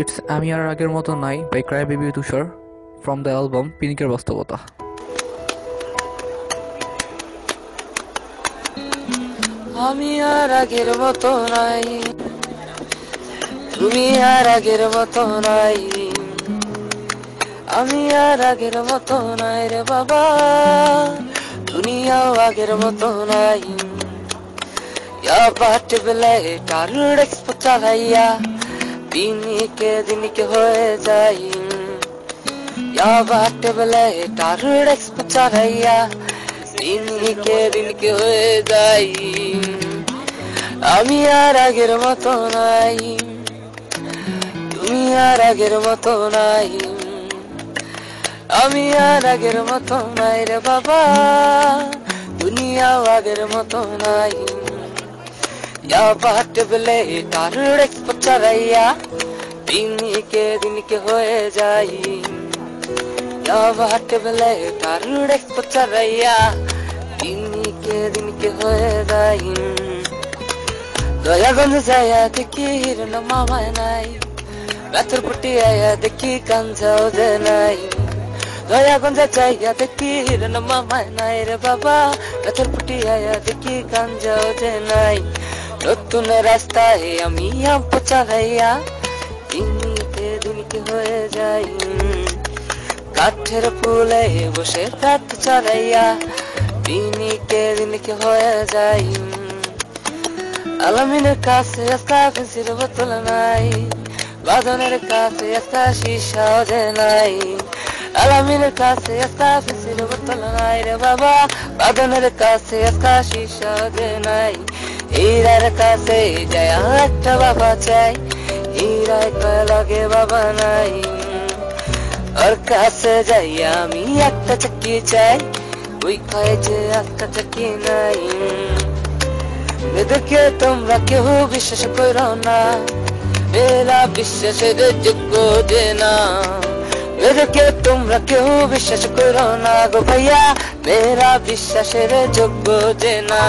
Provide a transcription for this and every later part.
It's আমি আর আগের মতো নাই by cry baby Tushar from the album পিনিকের বাস্তবতা। আমি আর আগের মতো নাই, তুমি আর আগের মতো নাই, আমি আর আগের মতো নাই রে বাবা, দুনিয়াও আগের মতো নাই। बाट बेले टारुड़ चालाइया दिन के हो जाई, या बाट बेले टारुड़ चालाइया दिन के हो जाई। আমি আর আগের মতো নাই, তুমি আর আগের মতো নাই, আমি আর আগের মতো নাই রে বাবা, দুনিয়াও আগের মতো নাই। या बाट बेले टारुड़ चालाइया दिन के हो जाई, या बाट बेले टारुड़ चालाइया दिन के हो जाई। দয়াগঞ্জ যায়া দেখি হিরণ মামায় নাই, রাতের পুটি আয়া দেখি কাঞ্জাও যে নাই। দয়াগঞ্জে যাইয়া দেখি হিরণ মামায় নাই রে বাবা, রাতের পুটি আয়া দেখি কাঞ্জাও যে নাই। নতুন রাস্তায় আমি আম্প চালাইয়া দিন কে হয়ে যাই, কাঠের ফুলে বসে রাত চালাইয়া দিন কে হয়ে যাই। আলামিনের কাছে একটা পেন্সিল বোতল নাই, বাঁধনের কাছে একটা শিশাও যে নাই। আলামিনের কাছে একটা পেন্সিল বোতল নাই রে বাবা, বাঁধনের কাছে একটা শিশাও যে নাই। হীরার কাছে যায় একটা বাবা চাই, হীরায় লাগে বাবা নাই। ওর কাছে যাই আমি একটা চাকরি চাই, ওই খায় যে একটা চাকরি নাই। এদেরকে তোমরা কেউ বিশ্বাস করো না, এরা বিশ্বাসের যোগ্য যে না। এদেরকে তোমরা কেউ বিশ্বাস করো না গো ভাইয়া, মেয়েরা বিশ্বাসের যোগ্য যে না।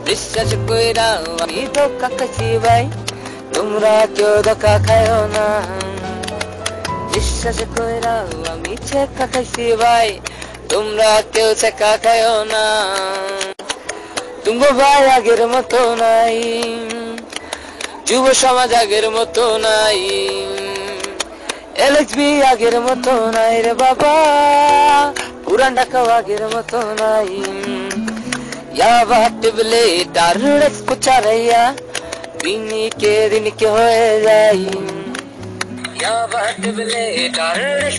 বিশ্বাস কইরাও আমি ধোকা খাইছি ভাই, তোমরা কেউ ধোকা খায়ও না। বিশ্বাস কইরাও আমি ছেকা খাইছি ভাই, তোমরা কেউ ছেকা খায়ও না। তুমি ভাই আগের মতো নাই, যুব সমাজ আগের মতো নাই, এলএসবি আগের মতো নাই রে বাবা, পুরান ঢাকা আগের মতো নাই। या बाट बेले टारुड़ चालाइया दिन के हो जाई, या बाट बेले टारुड़